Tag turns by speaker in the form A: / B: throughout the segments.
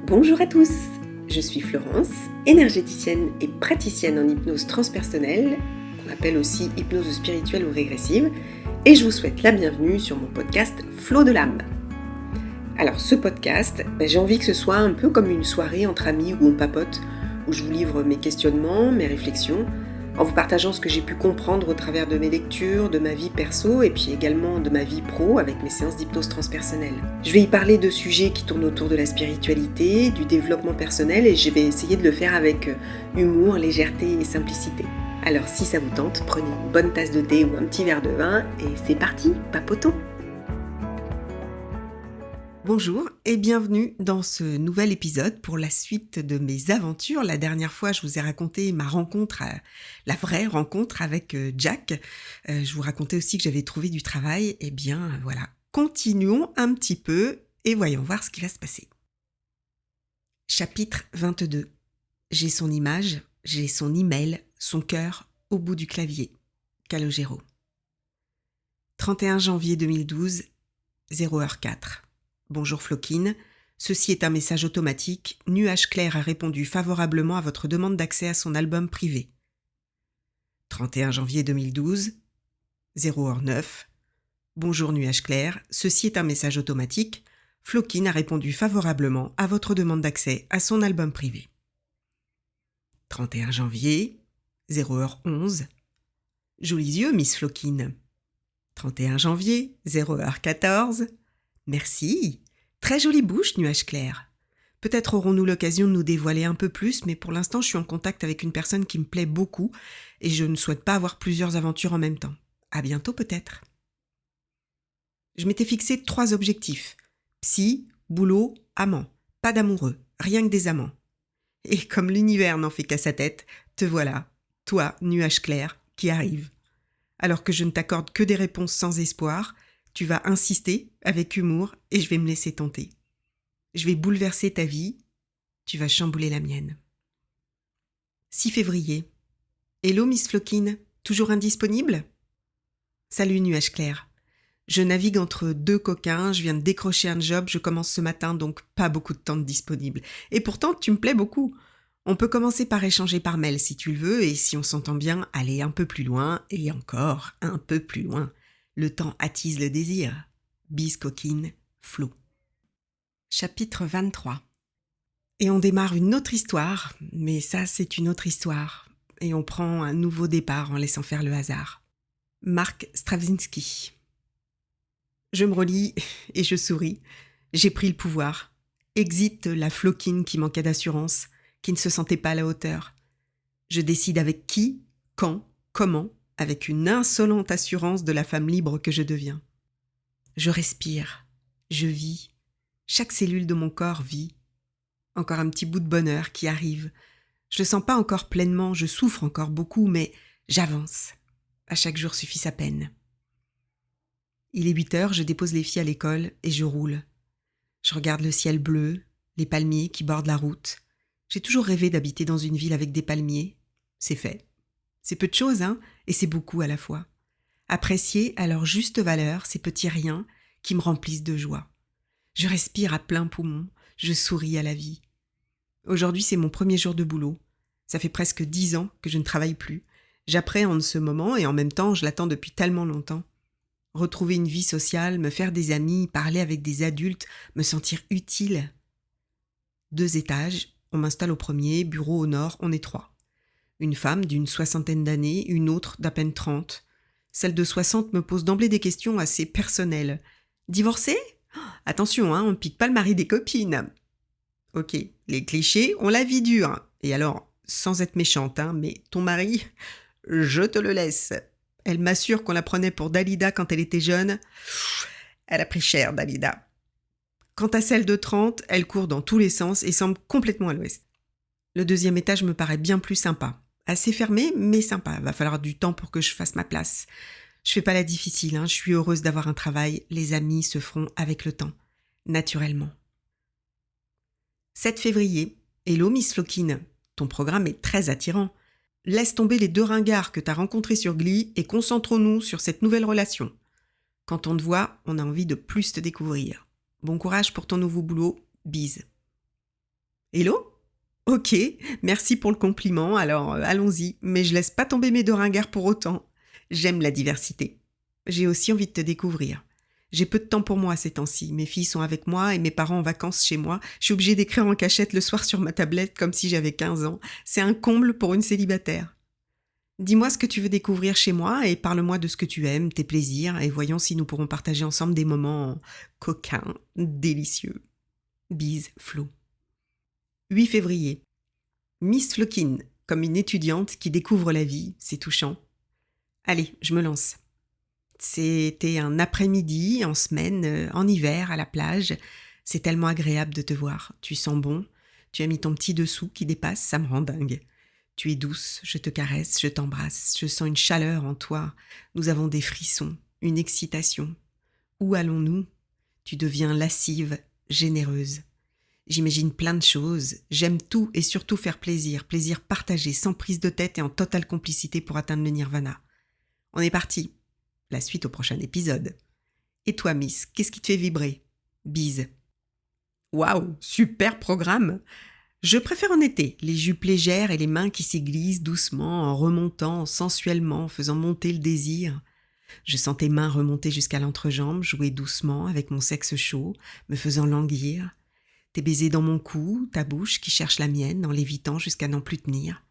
A: Bonjour à tous, je suis Florence, énergéticienne et praticienne en hypnose transpersonnelle, qu'on appelle aussi hypnose spirituelle ou régressive, et je vous souhaite la bienvenue sur mon podcast Flow de l'âme. Alors ce podcast, j'ai envie que ce soit un peu comme une soirée entre amis où on papote, où je vous livre mes questionnements, mes réflexions, en vous partageant ce que j'ai pu comprendre au travers de mes lectures, de ma vie perso et puis également de ma vie pro avec mes séances d'hypnose transpersonnelle. Je vais y parler de sujets qui tournent autour de la spiritualité, du développement personnel et je vais essayer de le faire avec humour, légèreté et simplicité. Alors si ça vous tente, prenez une bonne tasse de thé ou un petit verre de vin et c'est parti, papotons! Bonjour et bienvenue dans ce nouvel épisode pour la suite de mes aventures. La dernière fois, je vous ai raconté ma rencontre, la vraie rencontre avec Jack. Je vous racontais aussi que j'avais trouvé du travail. Eh bien, voilà, continuons un petit peu et voyons voir ce qui va se passer. Chapitre 22. J'ai son image, j'ai son email, son cœur au bout du clavier. Calogero. 31 janvier 2012, 0h04. Bonjour Floquine, ceci est un message automatique. Nuage Clair a répondu favorablement à votre demande d'accès à son album privé. 31 janvier 2012, 0h09. Bonjour Nuage Clair, ceci est un message automatique. Floquine a répondu favorablement à votre demande d'accès à son album privé. 31 janvier, 0h11. Jolis yeux, Miss Floquine. 31 janvier, 0h14. Merci. Très jolie bouche, Nuage Clair. Peut-être aurons-nous l'occasion de nous dévoiler un peu plus, mais pour l'instant, je suis en contact avec une personne qui me plaît beaucoup et je ne souhaite pas avoir plusieurs aventures en même temps. À bientôt peut-être. Je m'étais fixé 3 objectifs. Psy, boulot, amant. Pas d'amoureux, rien que des amants. Et comme l'univers n'en fait qu'à sa tête, te voilà, toi, Nuage Clair, qui arrive. Alors que je ne t'accorde que des réponses sans espoir, tu vas insister avec humour et je vais me laisser tenter. Je vais bouleverser ta vie, tu vas chambouler la mienne. 6 février. Hello Miss Floquine, toujours indisponible ? Salut Nuage Clair. Je navigue entre 2 coquins, je viens de décrocher un job, je commence ce matin donc pas beaucoup de temps de disponible. Et pourtant tu me plais beaucoup. On peut commencer par échanger par mail si tu le veux et si on s'entend bien, aller un peu plus loin et encore un peu plus loin. Le temps attise le désir. Bise coquine, Flo. Chapitre 23. Et on démarre une autre histoire, mais ça c'est une autre histoire. Et on prend un nouveau départ en laissant faire le hasard. Marc Straczynski. Je me relis et je souris. J'ai pris le pouvoir. Exit la Floquine qui manquait d'assurance, qui ne se sentait pas à la hauteur. Je décide avec qui, quand, comment, avec une insolente assurance de la femme libre que je deviens. Je respire, je vis, chaque cellule de mon corps vit. Encore un petit bout de bonheur qui arrive. Je le sens pas encore pleinement, je souffre encore beaucoup, mais j'avance. À chaque jour suffit sa peine. Il est 8h, je dépose les filles à l'école et je roule. Je regarde le ciel bleu, les palmiers qui bordent la route. J'ai toujours rêvé d'habiter dans une ville avec des palmiers. C'est fait. C'est peu de choses, hein, et c'est beaucoup à la fois. Apprécier à leur juste valeur ces petits riens qui me remplissent de joie. Je respire à plein poumon, je souris à la vie. Aujourd'hui, c'est mon premier jour de boulot. Ça fait presque 10 ans que je ne travaille plus. J'appréhende ce moment et en même temps, je l'attends depuis tellement longtemps. Retrouver une vie sociale, me faire des amis, parler avec des adultes, me sentir utile. 2 étages, on m'installe au premier, bureau au nord, on est 3. Une femme d'une 60aine d'années, une autre d'à peine 30. Celle de 60 me pose d'emblée des questions assez personnelles. Divorcée ? Attention, on ne pique pas le mari des copines. Ok, les clichés ont la vie dure. Et alors, sans être méchante, mais ton mari, je te le laisse. Elle m'assure qu'on la prenait pour Dalida quand elle était jeune. Elle a pris cher, Dalida. Quant à celle de 30, elle court dans tous les sens et semble complètement à l'ouest. Le 2e étage me paraît bien plus sympa. Assez fermé, mais sympa. Va falloir du temps pour que je fasse ma place. Je fais pas la difficile, je suis heureuse d'avoir un travail. Les amis se feront avec le temps. Naturellement. 7 février. Hello Miss Floquine. Ton programme est très attirant. Laisse tomber les 2 ringards que t'as rencontrés sur Glee et concentrons-nous sur cette nouvelle relation. Quand on te voit, on a envie de plus te découvrir. Bon courage pour ton nouveau boulot. Bise. Hello? Ok, merci pour le compliment, alors allons-y, mais je laisse pas tomber mes deux ringards pour autant. J'aime la diversité. J'ai aussi envie de te découvrir. J'ai peu de temps pour moi ces temps-ci, mes filles sont avec moi et mes parents en vacances chez moi. Je suis obligée d'écrire en cachette le soir sur ma tablette comme si j'avais 15 ans. C'est un comble pour une célibataire. Dis-moi ce que tu veux découvrir chez moi et parle-moi de ce que tu aimes, tes plaisirs, et voyons si nous pourrons partager ensemble des moments coquins, délicieux. Bise, Flo. 8 février. Miss Flokin, comme une étudiante qui découvre la vie, c'est touchant. Allez, je me lance. C'était un après-midi, en semaine, en hiver, à la plage. C'est tellement agréable de te voir. Tu sens bon. Tu as mis ton petit dessous qui dépasse, ça me rend dingue. Tu es douce, je te caresse, je t'embrasse. Je sens une chaleur en toi. Nous avons des frissons, une excitation. Où allons-nous? Tu deviens lascive, généreuse. J'imagine plein de choses. J'aime tout et surtout faire plaisir. Plaisir partagé, sans prise de tête et en totale complicité pour atteindre le nirvana. On est parti. La suite au prochain épisode. Et toi, Miss, qu'est-ce qui te fait vibrer? Bise. Waouh, super programme! Je préfère en été, les jupes légères et les mains qui s'aiguisent doucement en remontant sensuellement, faisant monter le désir. Je sens tes mains remonter jusqu'à l'entrejambe, jouer doucement avec mon sexe chaud, me faisant languir. Tes baisers dans mon cou, ta bouche qui cherche la mienne en l'évitant jusqu'à n'en plus tenir.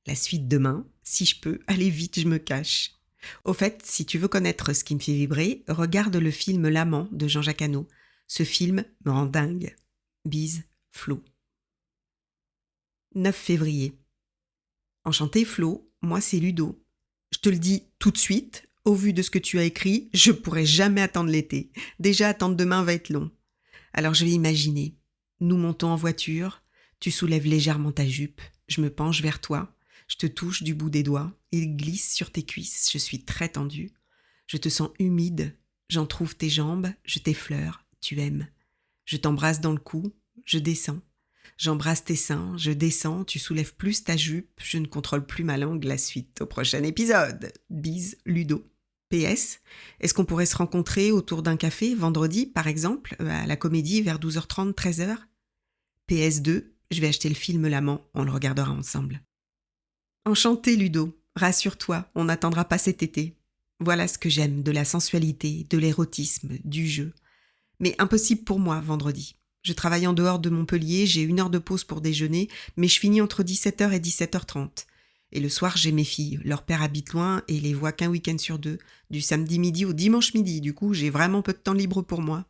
A: La suite demain, si je peux, allez vite, je me cache. Au fait, si tu veux connaître ce qui me fait vibrer, regarde le film L'Amant de Jean-Jacques Hano. Ce film me rend dingue. Bise, Flo. 9 février. Enchanté Flo, moi c'est Ludo. Je te le dis tout de suite, au vu de ce que tu as écrit, je pourrais jamais attendre l'été. Déjà attendre demain va être long. Alors je vais imaginer. Nous montons en voiture, tu soulèves légèrement ta jupe, je me penche vers toi, je te touche du bout des doigts, il glisse sur tes cuisses, je suis très tendue. Je te sens humide, j'en trouve tes jambes, je t'effleure, tu aimes. Je t'embrasse dans le cou, je descends. J'embrasse tes seins, je descends, tu soulèves plus ta jupe, je ne contrôle plus ma langue, la suite au prochain épisode. Bise, Ludo. PS, est-ce qu'on pourrait se rencontrer autour d'un café vendredi, par exemple, à la Comédie vers 12h30, 13h? PS2, je vais acheter le film L'Amant, on le regardera ensemble. Enchanté Ludo, rassure-toi, on n'attendra pas cet été. Voilà ce que j'aime, de la sensualité, de l'érotisme, du jeu. Mais impossible pour moi vendredi. Je travaille en dehors de Montpellier, j'ai 1 heure de pause pour déjeuner, mais je finis entre 17h et 17h30. Et le soir, j'ai mes filles. Leur père habite loin et les voit qu'un week-end sur 2, du samedi midi au dimanche midi. Du coup, j'ai vraiment peu de temps libre pour moi.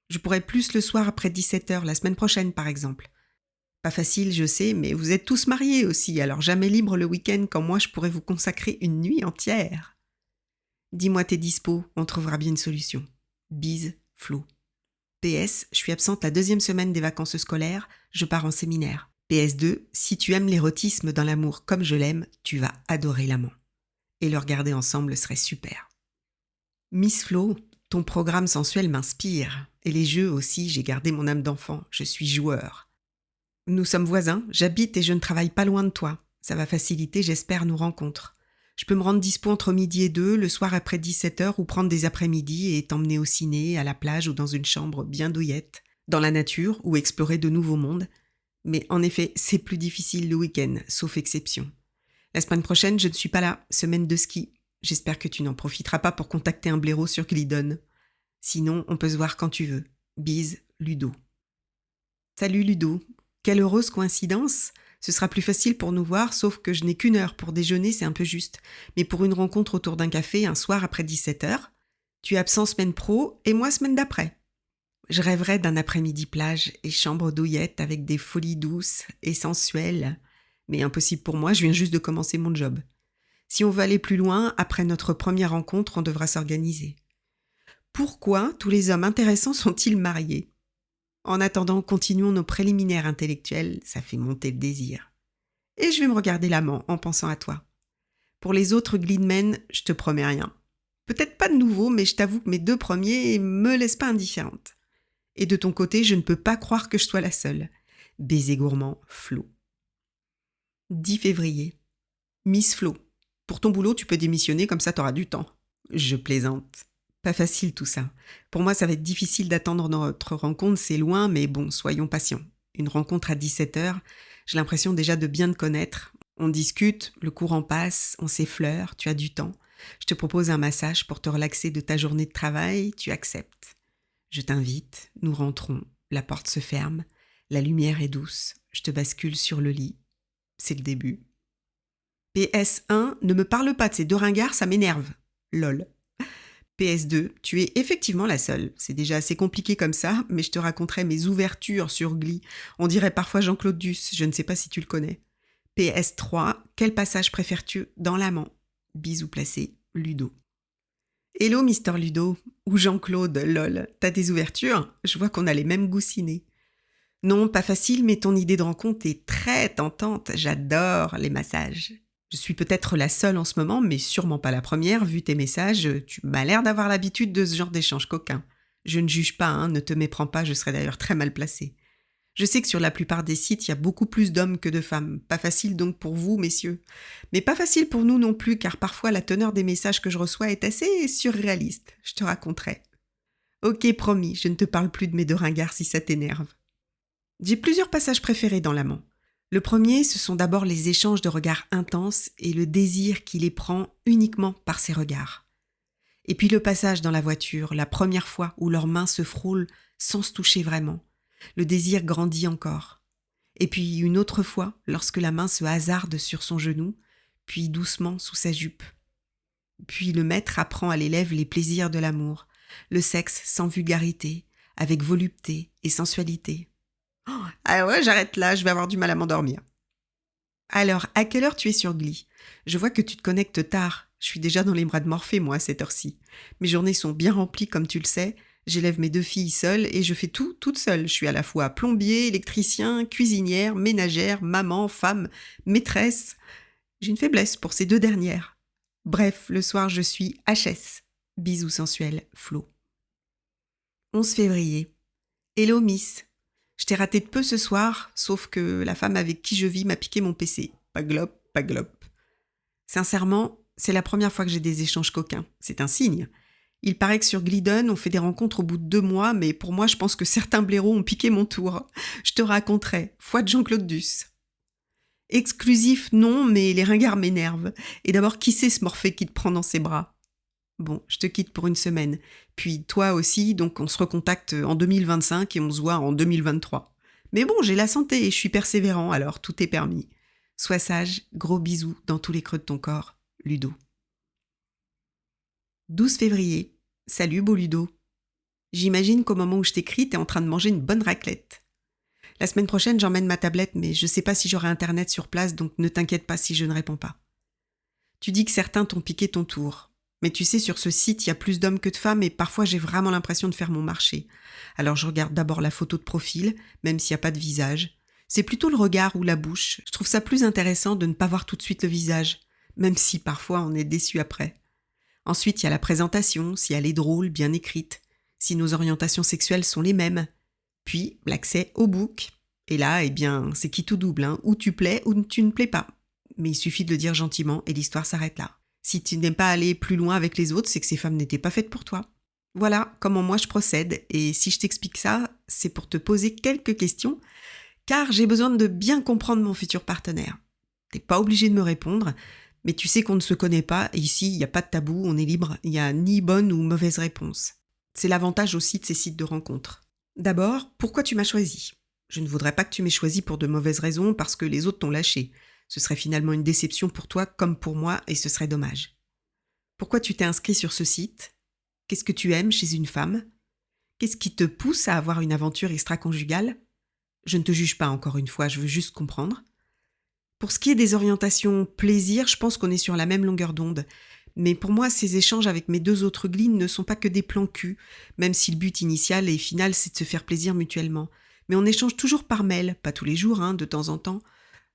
A: Je pourrais plus le soir après 17h, la semaine prochaine par exemple. Pas facile, je sais, mais vous êtes tous mariés aussi, alors jamais libre le week-end quand moi je pourrais vous consacrer une nuit entière. Dis-moi tes dispos, on trouvera bien une solution. Bise, Flo. PS, je suis absente la 2e semaine des vacances scolaires, je pars en séminaire. PS2, si tu aimes l'érotisme dans l'amour comme je l'aime, tu vas adorer L'Amant. Et le regarder ensemble serait super. Miss Flo, ton programme sensuel m'inspire. Et les jeux aussi, j'ai gardé mon âme d'enfant, je suis joueur. Nous sommes voisins, j'habite et je ne travaille pas loin de toi. Ça va faciliter, j'espère, nos rencontres. Je peux me rendre dispo entre midi et 2, le soir après 17h ou prendre des après-midi et t'emmener au ciné, à la plage ou dans une chambre bien douillette, dans la nature ou explorer de nouveaux mondes. Mais en effet, c'est plus difficile le week-end, sauf exception. La semaine prochaine, je ne suis pas là, semaine de ski. J'espère que tu n'en profiteras pas pour contacter un blaireau sur Glidon. Sinon, on peut se voir quand tu veux. Bise, Ludo. Salut Ludo. Quelle heureuse coïncidence! Ce sera plus facile pour nous voir, sauf que je n'ai qu'1 heure pour déjeuner, c'est un peu juste. Mais pour une rencontre autour d'un café, un soir après 17h, tu es absent semaine pro et moi semaine d'après. Je rêverais d'un après-midi plage et chambre douillette avec des folies douces et sensuelles. Mais impossible pour moi, je viens juste de commencer mon job. Si on veut aller plus loin, après notre première rencontre, on devra s'organiser. Pourquoi tous les hommes intéressants sont-ils mariés? En attendant, continuons nos préliminaires intellectuels, ça fait monter le désir. Et je vais me regarder L'Amant en pensant à toi. Pour les autres Glidmen, je te promets rien. Peut-être pas de nouveau, mais je t'avoue que mes 2 premiers me laissent pas indifférente. Et de ton côté, je ne peux pas croire que je sois la seule. Baiser gourmand, Flo. 10 février. Miss Flo. Pour ton boulot, tu peux démissionner, comme ça t'auras du temps. Je plaisante. Pas facile tout ça. Pour moi, ça va être difficile d'attendre notre rencontre, c'est loin, mais bon, soyons patients. Une rencontre à 17h, j'ai l'impression déjà de bien te connaître. On discute, le courant passe, on s'effleure, tu as du temps. Je te propose un massage pour te relaxer de ta journée de travail, tu acceptes. Je t'invite, nous rentrons, la porte se ferme, la lumière est douce, je te bascule sur le lit. C'est le début. PS1, ne me parle pas de ces deux ringards, ça m'énerve. Lol. PS2, tu es effectivement la seule. C'est déjà assez compliqué comme ça, mais je te raconterai mes ouvertures sur Glee. On dirait parfois Jean-Claude Duss, je ne sais pas si tu le connais. PS3, quel passage préfères-tu dans l'amant? Bisous placés, Ludo. Hello Mister Ludo, ou Jean-Claude, lol. T'as des ouvertures? Je vois qu'on a les mêmes goûts ciné. Non, pas facile, mais ton idée de rencontre est très tentante. J'adore les massages. Je suis peut-être la seule en ce moment, mais sûrement pas la première, vu tes messages. Tu m'as l'air d'avoir l'habitude de ce genre d'échange coquin. Je ne juge pas, hein, ne te méprends pas, je serais d'ailleurs très mal placée. Je sais que sur la plupart des sites, il y a beaucoup plus d'hommes que de femmes. Pas facile donc pour vous, messieurs. Mais pas facile pour nous non plus, car parfois la teneur des messages que je reçois est assez surréaliste. Je te raconterai. Ok, promis, je ne te parle plus de mes deux ringards si ça t'énerve. J'ai plusieurs passages préférés dans l'amant. Le premier, ce sont d'abord les échanges de regards intenses et le désir qui les prend uniquement par ces regards. Et puis le passage dans la voiture, la première fois où leurs mains se frôlent sans se toucher vraiment. Le désir grandit encore. Et puis une autre fois, lorsque la main se hasarde sur son genou, puis doucement sous sa jupe. Puis le maître apprend à l'élève les plaisirs de l'amour, le sexe sans vulgarité, avec volupté et sensualité. Oh, ah ouais, j'arrête là, je vais avoir du mal à m'endormir. Alors, à quelle heure tu es sur Glee? Je vois que tu te connectes tard. Je suis déjà dans les bras de Morphée, moi, à cette heure-ci. Mes journées sont bien remplies, comme tu le sais. J'élève mes deux filles seules et je fais tout toute seule. Je suis à la fois plombier, électricien, cuisinière, ménagère, maman, femme, maîtresse. J'ai une faiblesse pour ces deux dernières. Bref, le soir, je suis HS. Bisous sensuels, Flo. 11 février. Hello, Miss. Je t'ai raté de peu ce soir, sauf que la femme avec qui je vis m'a piqué mon PC. Pas glop, pas glop. Sincèrement, c'est la première fois que j'ai des échanges coquins. C'est un signe. Il paraît que sur Glidden, on fait des rencontres au bout de 2 mois, mais pour moi, je pense que certains blaireaux ont piqué mon tour. Je te raconterai. Foi de Jean-Claude Duss. Exclusif, non, mais les ringards m'énervent. Et d'abord, qui c'est ce Morphée qui te prend dans ses bras? Bon, je te quitte pour une semaine. Puis toi aussi, donc on se recontacte en 2025 et on se voit en 2023. Mais bon, j'ai la santé et je suis persévérant, alors tout est permis. Sois sage, gros bisous dans tous les creux de ton corps, Ludo. 12 février. Salut, beau Ludo. J'imagine qu'au moment où je t'écris, t'es en train de manger une bonne raclette. La semaine prochaine, j'emmène ma tablette, mais je sais pas si j'aurai internet sur place, donc ne t'inquiète pas si je ne réponds pas. Tu dis que certains t'ont piqué ton tour. Mais tu sais, sur ce site, il y a plus d'hommes que de femmes et parfois j'ai vraiment l'impression de faire mon marché. Alors je regarde d'abord la photo de profil, même s'il n'y a pas de visage. C'est plutôt le regard ou la bouche. Je trouve ça plus intéressant de ne pas voir tout de suite le visage, même si parfois on est déçu après. Ensuite, il y a la présentation, si elle est drôle, bien écrite, si nos orientations sexuelles sont les mêmes. Puis, l'accès au book. Et là, eh bien, c'est qui tout double, hein, ou tu plais ou tu ne plais pas. Mais il suffit de le dire gentiment et l'histoire s'arrête là. Si tu n'aimes pas aller plus loin avec les autres, c'est que ces femmes n'étaient pas faites pour toi. Voilà comment moi je procède, et si je t'explique ça, c'est pour te poser quelques questions, car j'ai besoin de bien comprendre mon futur partenaire. T'es pas obligé de me répondre, mais tu sais qu'on ne se connaît pas, et ici, il n'y a pas de tabou, on est libre, il n'y a ni bonne ou mauvaise réponse. C'est l'avantage aussi de ces sites de rencontres. D'abord, pourquoi tu m'as choisi? Je ne voudrais pas que tu m'aies choisi pour de mauvaises raisons, parce que les autres t'ont lâché. Ce serait finalement une déception pour toi comme pour moi et ce serait dommage. Pourquoi tu t'es inscrit sur ce site? Qu'est-ce que tu aimes chez une femme? Qu'est-ce qui te pousse à avoir une aventure extra-conjugale? Je ne te juge pas encore une fois, je veux juste comprendre. Pour ce qui est des orientations plaisir, je pense qu'on est sur la même longueur d'onde. Mais pour moi, ces échanges avec mes deux autres glines ne sont pas que des plans cul, même si le but initial et final, c'est de se faire plaisir mutuellement. Mais on échange toujours par mail, pas tous les jours, de temps en temps.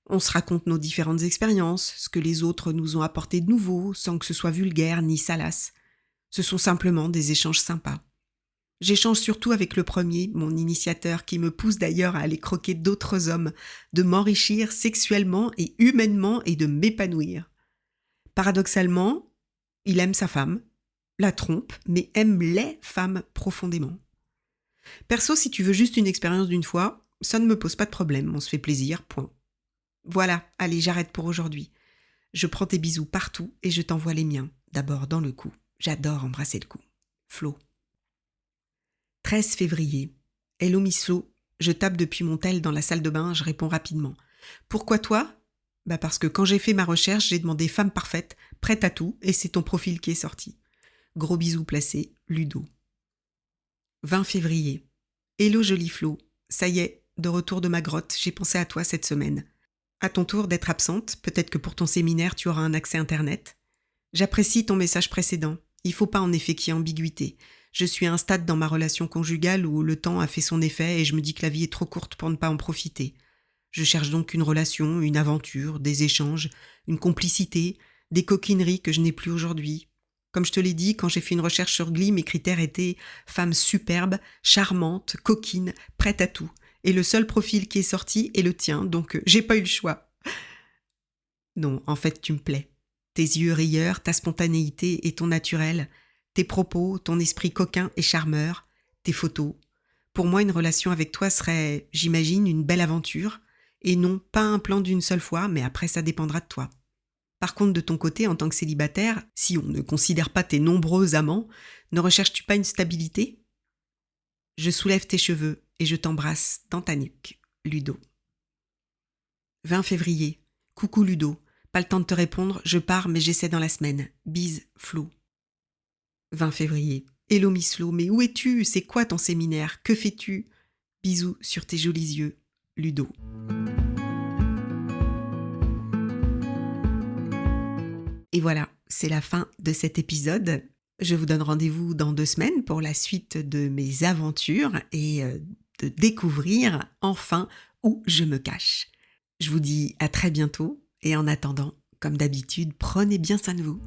A: On se raconte nos différentes expériences, ce que les autres nous ont apporté de nouveau, sans que ce soit vulgaire ni salace. Ce sont simplement des échanges sympas. J'échange surtout avec le premier, mon initiateur, qui me pousse d'ailleurs à aller croquer d'autres hommes, de m'enrichir sexuellement et humainement et de m'épanouir. Paradoxalement, il aime sa femme, la trompe, mais aime les femmes profondément. Perso, si tu veux juste une expérience d'une fois, Ça ne me pose pas de problème, on se fait plaisir, point. Voilà, allez, j'arrête pour aujourd'hui. Je prends tes bisous partout et je t'envoie les miens, d'abord dans le cou. J'adore embrasser le cou. Flo. 13 février. Hello Miss Flo, je tape depuis mon tel dans la salle de bain, je réponds rapidement. Pourquoi toi ? Parce que quand j'ai fait ma recherche, j'ai demandé femme parfaite, prête à tout, et c'est ton profil qui est sorti. Gros bisous placés, Ludo. 20 février. Hello joli Flo, ça y est, de retour de ma grotte, j'ai pensé à toi cette semaine. À ton tour d'être absente, peut-être que pour ton séminaire tu auras un accès internet. J'apprécie ton message précédent, il faut pas en effet qu'il y ait ambiguïté. Je suis à un stade dans ma relation conjugale où le temps a fait son effet et je me dis que la vie est trop courte pour ne pas en profiter. Je cherche donc une relation, une aventure, des échanges, une complicité, des coquineries que je n'ai plus aujourd'hui. Comme je te l'ai dit, quand j'ai fait une recherche sur Glee, mes critères étaient femme superbe, charmante, coquine, prête à tout. Et le seul profil qui est sorti est le tien, donc j'ai pas eu le choix. Non, en fait, tu me plais. Tes yeux rieurs, ta spontanéité et ton naturel, tes propos, ton esprit coquin et charmeur, tes photos. Pour moi, une relation avec toi serait, j'imagine, une belle aventure, et non pas un plan d'une seule fois, mais après ça dépendra de toi. Par contre, de ton côté, en tant que célibataire, si on ne considère pas tes nombreux amants, ne recherches-tu pas une stabilité ? Je soulève tes cheveux et je t'embrasse dans ta nuque, Ludo. 20 février. Coucou Ludo. Pas le temps de te répondre, je pars mais j'essaie dans la semaine. Bise, Flo. 20 février. Hello Miss Flo, mais où es-tu ? C'est quoi ton séminaire ? Que fais-tu ? Bisous sur tes jolis yeux, Ludo. Et voilà, c'est la fin de cet épisode. Je vous donne rendez-vous dans 2 semaines pour la suite de mes aventures et de découvrir enfin où je me cache. Je vous dis à très bientôt et en attendant, comme d'habitude, prenez bien soin de vous.